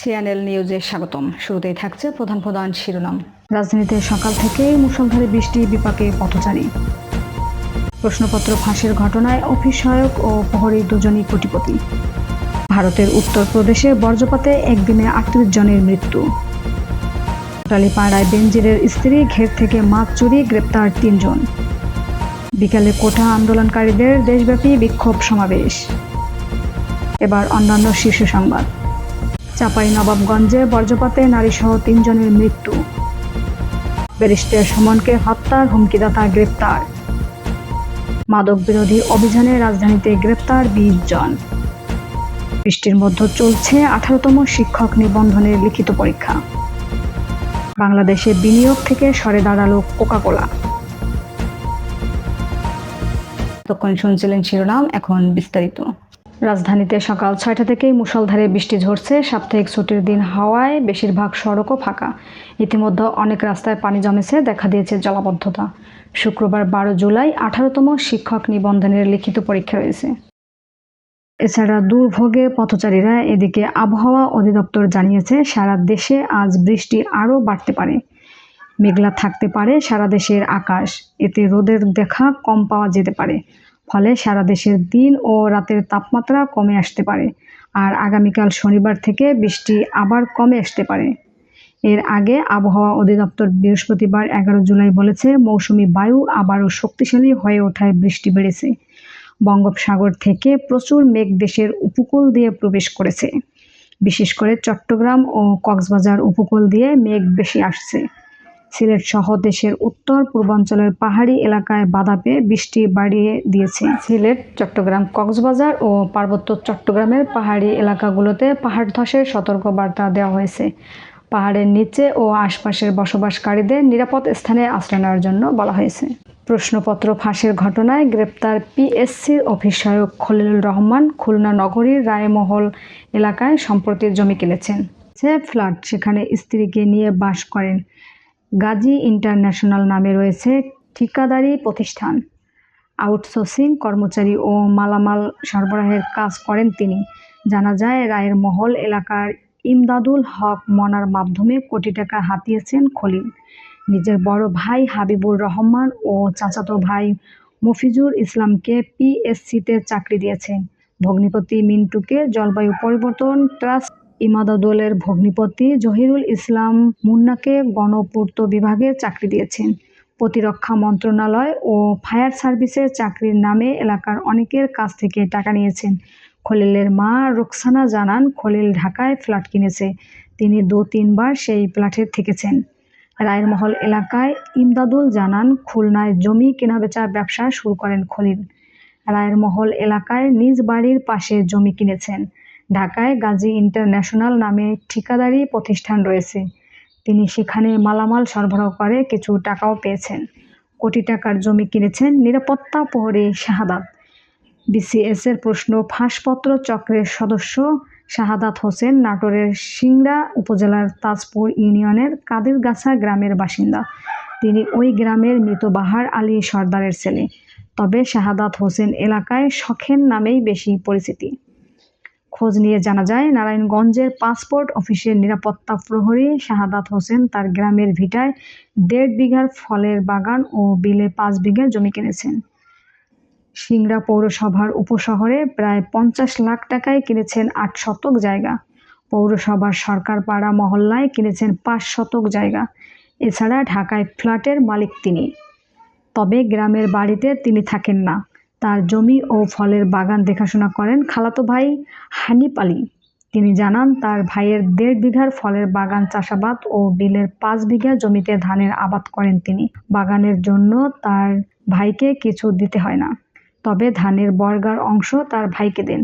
Channel নিউজে স্বাগতম। শুরুতেই থাকছে প্রধান শিরোনাম। রাজধানীতে সকাল থেকেই মুষলধারে বৃষ্টি, বিপাকে পথচারী। প্রশ্নপত্র ফাঁসের ঘটনায় অফিস সহায়ক ও প্রহরী দুজনই কোটিপতি। ভারতের উত্তরপ্রদেশে বজ্রপাতে একদিনে 38 জনের মৃত্যু। টালিপাড়ায় বেনজিরের স্ত্রী ঘের থেকে মাছ চুরি, গ্রেপ্তার 3 জন। বিকালে কোটা আন্দোলনকারীদের দেশব্যাপী বিক্ষোভ সমাবেশ। এবার অন্যান্য শীর্ষ সংবাদ। চাঁপাইনবাবগঞ্জে বজ্রপাতে নারীসহ 3 জনের মৃত্যু। ব্যারিস্টার সুমনকে হত্যার হুমকিদাতা গ্রেপ্তার। মাদক বিরোধী অভিযানে রাজধানীতে গ্রেপ্তার 20 জন। বৃষ্টির মধ্যে চলছে 18তম শিক্ষক নিবন্ধনের লিখিত পরীক্ষা। বাংলাদেশে বিনিয়োগ থেকে সরে দাঁড়ালো কোকা-কোলা। তখন শুনছিলেন শিরোনাম, এখন বিস্তারিত। রাজধানীতে সকাল 6টা থেকেই মুষলধারে বৃষ্টি ঝরছে। সাপ্তাহিক ছুটির দিন হওয়ায় বেশিরভাগ সড়কও ফাঁকা। ইতিমধ্যে অনেক রাস্তায় পানি জমেছে, দেখা দিয়েছে জলাবদ্ধতা। শুক্রবার 12 জুলাই 18তম শিক্ষক নিবন্ধনের লিখিত পরীক্ষা রয়েছে। এছাড়া দুর্ভোগে পথচারীরা। এদিকে আবহাওয়া অধিদপ্তর জানিয়েছে, সারা দেশে আজ বৃষ্টি আরও বাড়তে পারে। মেঘলা থাকতে পারে সারা দেশের আকাশ। এতে রোদের দেখা কম পাওয়া যেতে পারে। ফলে সারা দেশের দিন ও রাতের তাপমাত্রা কমে আসতে পারে। আর আগামীকাল শনিবার থেকে বৃষ্টি আবার কমে আসতে পারে। এর আগে আবহাওয়া অধিদপ্তর বৃহস্পতিবার 11 জুলাই বলেছে, মৌসুমি বায়ু আবারও শক্তিশালী হয়ে ওঠায় বৃষ্টি বেড়েছে। বঙ্গোপসাগর থেকে প্রচুর মেঘ দেশের উপকূল দিয়ে প্রবেশ করেছে। বিশেষ করে চট্টগ্রাম ও কক্সবাজার উপকূল দিয়ে মেঘ বেশি আসছে। সিলেট সহ দেশের উত্তর পূর্বাঞ্চলের পাহাড়ি এলাকায় বাধা পেয়ে বৃষ্টি বাড়িয়ে দিয়েছে। সিলেট, চট্টগ্রাম, কক্সবাজার ও পার্বত্য চট্টগ্রামের পাহাড়ি এলাকাগুলোতে পাহাড় ধসের সতর্কবার্তা দেওয়া হয়েছে। পাহাড়ের নিচে ও আশপাশের বসবাসকারীদের নিরাপদ স্থানে আশ্রয় নেওয়ার জন্য বলা হয়েছে। প্রশ্নপত্র ফাঁসের ঘটনায় গ্রেপ্তার পিএসসির অফিস সহায়ক খলিলুর রহমান খুলনা নগরীর রায়মহল এলাকায় সম্প্রতি জমি কিনেছেন। ফ্ল্যাট, সেখানে স্ত্রীকে নিয়ে বাস করেন। গাজী ইন্টারন্যাশনাল নামে রয়েছে ঠিকাদারি প্রতিষ্ঠান। আউটসোর্সিং কর্মচারী ও মালামাল সরবরাহের কাজ করেন তিনি। জানা যায়, রায়ের মহল এলাকার ইমদাদুল হক মনার মাধ্যমে কোটি টাকা হাতিয়েছেন খলিল। নিজের বড় ভাই হাবিবুর রহমান ও চাচাতো ভাই মফিজুর ইসলামকে পিএসসিতে চাকরি দিয়েছেন। ভগ্নিপতি মিন্টুকে জলবায়ু পরিবর্তন ট্রাস্ট, ইমাদাদুলের ভগ্নিপতি জহিরুল ইসলাম মুন্নাকে গণপূর্ত বিভাগে চাকরি দিয়েছেন। প্রতিরক্ষা মন্ত্রণালয় ও ফায়ার সার্ভিসে চাকরির নামে এলাকার অনেকের কাছ থেকে টাকা নিয়েছেন। খলিলের মা রোকসানা জানান, খলিল ঢাকায় ফ্ল্যাট কিনেছে। তিনি 2-3 বার সেই ফ্ল্যাটে থেকেছেন। রায়ের মহল এলাকায় ইমদাদুল জানান, খুলনায় জমি কেনাবেচার ব্যবসা শুরু করেন খলিল। রায়ের মহল এলাকায় নিজ বাড়ির পাশে জমি কিনেছেন। ঢাকায় গাজী ইন্টারন্যাশনাল নামে ঠিকাদারি প্রতিষ্ঠান রয়েছে। তিনি সেখানে মালামাল সরবরাহ করে কিছু টাকাও পেয়েছেন। কোটি টাকার জমি কিনেছেন নিরাপত্তা প্রহরী শাহাদাত। বিসিএসের প্রশ্ন ফাঁসপত্র চক্রের সদস্য শাহাদাত হোসেন নাটোরের সিংড়া উপজেলার তাজপুর ইউনিয়নের কাদিরগাছা গ্রামের বাসিন্দা। তিনি ওই গ্রামের মৃত বাহার আলী সর্দারের ছেলে। তবে শাহাদাত হোসেন এলাকায় শখেন নামেই বেশি পরিচিতি। খোঁজ নিয়ে জানা যায়, নারায়ণগঞ্জের পাসপোর্ট অফিসের নিরাপত্তা প্রহরী শাহাদাত হোসেন তার গ্রামের ভিটায় 1.5 বিঘার ফলের বাগান ও বিলে 5 বিঘা জমি কিনেছেন। সিংড়া পৌরসভার উপশহরে প্রায় 50 লাখ টাকায় কিনেছেন 8 শতক জায়গা। পৌরসভার সরকারপাড়া মহল্লায় কিনেছেন 5 শতক জায়গা। এছাড়া ঢাকায় ফ্ল্যাটের মালিক তিনি। তবে গ্রামের বাড়িতে তিনি থাকেন না। তার জমি ও ফলের বাগান দেখাশোনা করেন খালাতো ভাই হানিফ আলী। তিনি জানান, তার ভাইয়ের 1.5 বিঘার ফলের বাগান চাষাবাদ ও বিলের 5 বিঘা জমিতে ধানের আবাদ করেন তিনি। বাগানের জন্য তার ভাইকে কিছু দিতে হয় না, তবে ধানের বর্গার অংশ তার ভাইকে দেন।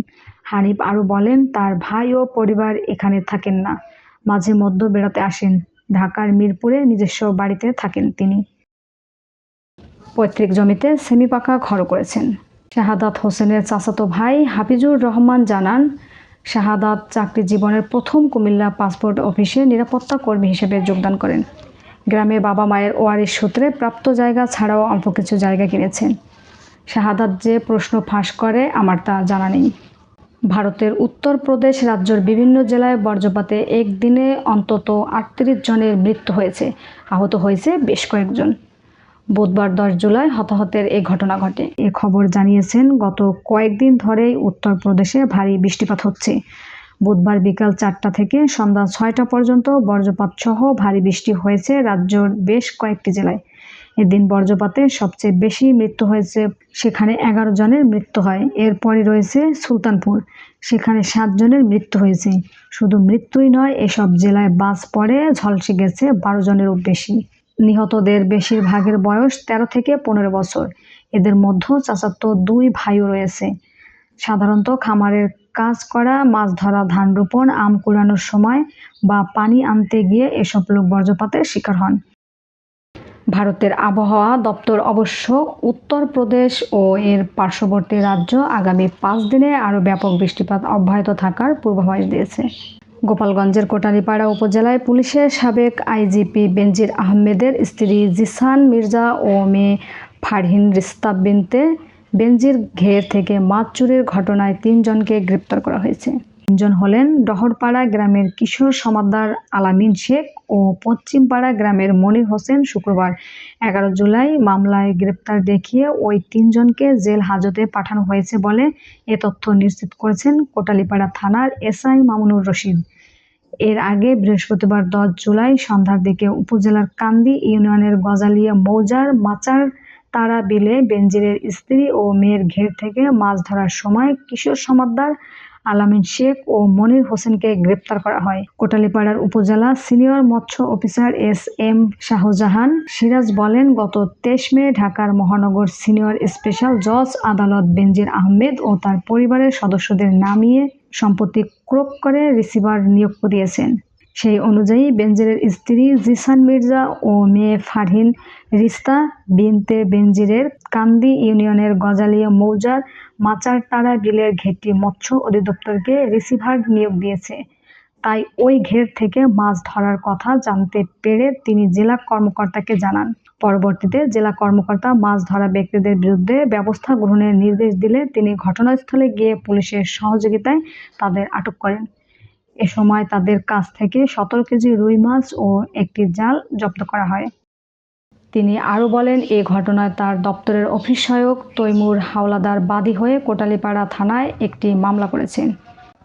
হানিফ আরও বলেন, তার ভাই ও পরিবার এখানে থাকেন না, মাঝে মধ্যে বেড়াতে আসেন। ঢাকার মিরপুরে নিজস্ব বাড়িতে থাকেন তিনি। পৈতৃক জমিতে সেমি পাকা ঘর করেছেন। শাহাদাত হোসেনের চাচাতো ভাই হাফিজুর রহমান জানান, শাহাদাত চাকরি জীবনের প্রথম কুমিল্লা পাসপোর্ট অফিসে নিরাপত্তা কর্মী হিসেবে যোগদান করেন। গ্রামে বাবা মায়ের ওয়ারিশ সূত্রে প্রাপ্ত জায়গা ছাড়াও অল্প কিছু জায়গা কিনেছেন। শাহাদাত যে প্রশ্ন ফাঁস করে আমার তা জানা নেই। ভারতের উত্তরপ্রদেশ রাজ্যের বিভিন্ন জেলায় বজ্রপাতে একদিনে অন্তত ৩৮ জনের মৃত্যু হয়েছে, আহত হয়েছে বেশ কয়েকজন। বুধবার 10 জুলাই হতাহতের এই ঘটনা ঘটে। এ খবর জানিয়েছেন গত কয়েকদিন ধরেই উত্তরপ্রদেশে ভারী বৃষ্টিপাত হচ্ছে। বুধবার বিকাল 4টা থেকে সন্ধ্যা 6টা পর্যন্ত বজ্রপাত সহ ভারী বৃষ্টি হয়েছে রাজ্যের বেশ কয়েকটি জেলায়। এদিন বজ্রপাতে সবচেয়ে বেশি মৃত্যু হয়েছে, সেখানে 11 জনের মৃত্যু হয়। এরপরই রয়েছে সুলতানপুর, সেখানে 7 জনের মৃত্যু হয়েছে। শুধু মৃত্যুই নয়, এসব জেলায় বাস পড়ে ঝলসে গেছে 12 জনেরও বেশি। নিহতদের বেশিরভাগের বয়স 13 থেকে 15 বছর। এদের মধ্যে চাচাতো 2 ভাইও রয়েছে। সাধারণত খামারের কাজ করা, মাছ ধরা, ধান রোপণ, আম কুড়ানোর সময় বা পানি আনতে গিয়ে এসব লোক বজ্রপাতের শিকার হন। ভারতের আবহাওয়া দপ্তর অবশ্য উত্তরপ্রদেশ ও এর পার্শ্ববর্তী রাজ্য আগামী 5 দিনে আরও ব্যাপক বৃষ্টিপাত অব্যাহত থাকার পূর্বাভাস দিয়েছে। গোপালগঞ্জের কোটালীপাড়া উপজেলায় পুলিশের সাবেক আইজিপি বেনজির আহমেদের স্ত্রী জিসান মির্জা ও মেয়ে ফারহিন রিস্তা বিনতে বেনজির ঘের থেকে মাছ চুরির ঘটনায় 3 জনকে গ্রেপ্তার করা হয়েছে। 3 জন হলেন ডহরপাড়া গ্রামের কিশোর সমাদ্দার আলামিন শেখ ও পশ্চিমপাড়া গ্রামের মনির হোসেন। শুক্রবার 11 জুলাই মামলায় গ্রেপ্তার দেখিয়ে ওই 3 জনকে জেল হাজতে পাঠানো হয়েছে বলে এ তথ্য নিশ্চিত করেছেন কোটালীপাড়া থানার এসআই মামুনুর রশিদ। এর আগে বৃহস্পতিবার 10 জুলাই সন্ধ্যার দিকে উপজেলার কান্দি ইউনিয়নের গজালিয়া মৌজার মাচার তারা বিলে বেনজিরের স্ত্রী ও মেয়ের ঘের থেকে মাছ ধরার সময় কিশোর সমাদ্দার আলামিন শেখ ও মনির হোসেনকে গ্রেপ্তার করা হয়। কোটালীপাড়ার উপজেলা সিনিয়র মৎস্য অফিসার এস.এম. শাহজাহান সিরাজ বলেন, গত 23 মে ঢাকার মহানগর সিনিয়র স্পেশাল জজ আদালত বেনজির আহমেদ ও তার পরিবারের সদস্যদের নামিয়ে সম্পত্তি ক্রোক করে রিসিভার নিয়োগ দিয়েছেন। সেই অনুযায়ী বেনজিরের স্ত্রী জিসান মির্জা ও মেয়ে ফারহিন রিস্তা বিনতে বেনজিরের কান্দি ইউনিয়নের গজালিয়া মৌজার মাচারতারা বিলের ঘেরটি মৎস্য অধিদপ্তরকে রিসিভার নিয়োগ দিয়েছে। তাই ওই ঘের থেকে মাছ ধরার কথা জানতে পেরে তিনি জেলা কর্মকর্তাকে জানান। পরবর্তীতে জেলা কর্মকর্তা মাছ ধরা ব্যক্তিদের বিরুদ্ধে ব্যবস্থা গ্রহণের নির্দেশ দিলে তিনি ঘটনাস্থলে গিয়ে পুলিশের সহযোগিতায় তাদের আটক করেন। এ সময় তাদের কাছ থেকে 17 কেজি রুই মাছ ও একটি জাল জব্দ করা হয়। তিনি আরও বলেন, এ ঘটনায় তার দপ্তরের অফিস সহায়ক তৈমুর হাওলাদার বাদী হয়ে কোটালীপাড়া থানায় একটি মামলা করেছেন।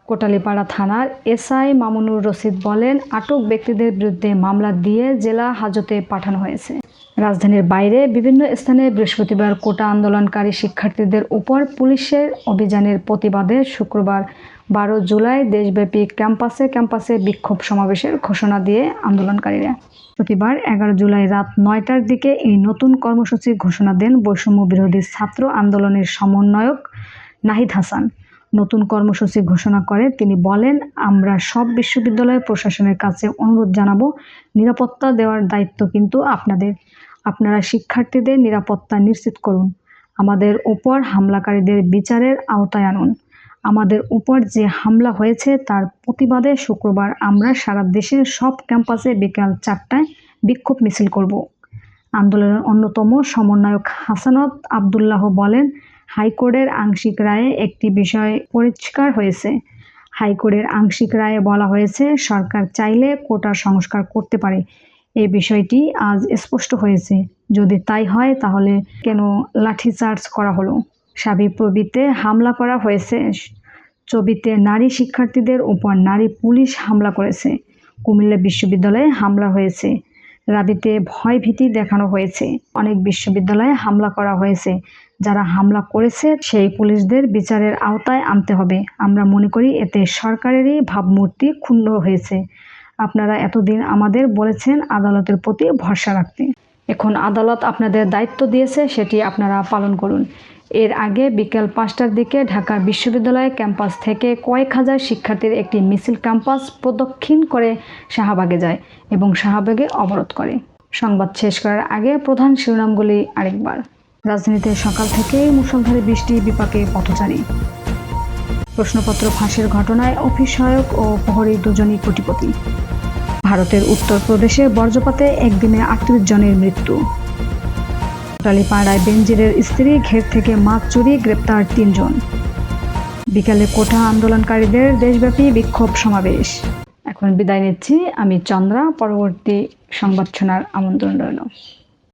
কোটালীপাড়া থানার এসআই মামুনুর রশিদ বলেন, আটক ব্যক্তিদের বিরুদ্ধে মামলা দিয়ে জেলা হাজতে পাঠানো হয়েছে। রাজধানীর বাইরে বিভিন্ন স্থানে বৃহস্পতিবার কোটা আন্দোলনকারী শিক্ষার্থীদের উপর পুলিশের অভিযানের প্রতিবাদে শুক্রবার 12 জুলাই দেশব্যাপী ক্যাম্পাসে ক্যাম্পাসে বিক্ষোভ সমাবেশের ঘোষণা দিয়ে আন্দোলনকারীরা। প্রতিবার 11 জুলাই রাত 9টার দিকে এই নতুন কর্মসূচি ঘোষণা দেন বৈষম্য বিরোধী ছাত্র আন্দোলনের সমন্বয়ক নাহিদ হাসান। নতুন কর্মসূচি ঘোষণা করে তিনি বলেন, আমরা সব বিশ্ববিদ্যালয় প্রশাসনের কাছে অনুরোধ জানাবো, নিরাপত্তা দেওয়ার দায়িত্ব কিন্তু আপনাদের। আপনারা শিক্ষার্থীদের নিরাপত্তা নিশ্চিত করুন। আমাদের উপর হামলাকারীদের বিচারের আওতায় আনুন। আমাদের উপর যে হামলা হয়েছে তার প্রতিবাদে শুক্রবার আমরা সারা দেশের সব ক্যাম্পাসে বিকাল 4টায় বিক্ষোভ মিছিল করব। আন্দোলনের অন্যতম সমন্বয়ক হাসানত আবদুল্লাহ বলেন, হাইকোর্টের আংশিক রায়ে একটি বিষয় পরিষ্কার হয়েছে। হাইকোর্টের আংশিক রায়ে বলা হয়েছে, সরকার চাইলে কোটা সংস্কার করতে পারে। এই বিষয়টি আজ স্পষ্ট হয়েছে। যদি তাই হয় তাহলে কেন লাঠিচার্জ করা হলো? শাবিপ্রবিতে হামলা করা হয়েছে। চবিতে নারী শিক্ষার্থীদের উপর নারী পুলিশ হামলা করেছে। কুমিল্লা বিশ্ববিদ্যালয়ে হামলা হয়েছে। রাবিতে ভয়ভীতি দেখানো হয়েছে। অনেক বিশ্ববিদ্যালয়ে হামলা করা হয়েছে। যারা হামলা করেছে সেই পুলিশদের বিচারের আওতায় আনতে হবে। আমরা মনে করি এতে সরকারেরই ভাবমূর্তি ক্ষুণ্ণ হয়েছে। আপনারা এতদিন আমাদের বলেছেন আদালতের প্রতি ভরসা রাখতে। এখন আদালত আপনাদের দায়িত্ব দিয়েছে, সেটি আপনারা পালন করুন। এর আগে বিকেল 5টার দিকে ঢাকা বিশ্ববিদ্যালয় ক্যাম্পাস থেকে কয়েক হাজার শিক্ষার্থীর একটি মিছিল ক্যাম্পাস প্রদক্ষিণ করে শাহবাগে যায় এবং শাহবাগে অবরোধ করে। সংবাদ শেষ করার আগে প্রধান শিরোনামগুলি আরেকবার। রাজধানীতে সকাল থেকেই মুষলধারে বৃষ্টি, বিপাকে পথচারী। প্রশ্নপত্র ফাঁসের ঘটনায় অফিস সহায়ক ও প্রহরী দুজনই কোটিপতি। ভারতের উত্তরপ্রদেশে বজ্রপাতে একদিনে 38 জনের মৃত্যু। কোটালীপাড়ায় বেনজিরের স্ত্রী ঘের থেকে মাছ চুরি, গ্রেপ্তার 3 জন। বিকালে কোটা আন্দোলনকারীদের দেশব্যাপী বিক্ষোভ সমাবেশ। এখন বিদায় নিচ্ছি, আমি চন্দ্রা। পরবর্তী সংবাদ শোনার আমন্ত্রণ রইল।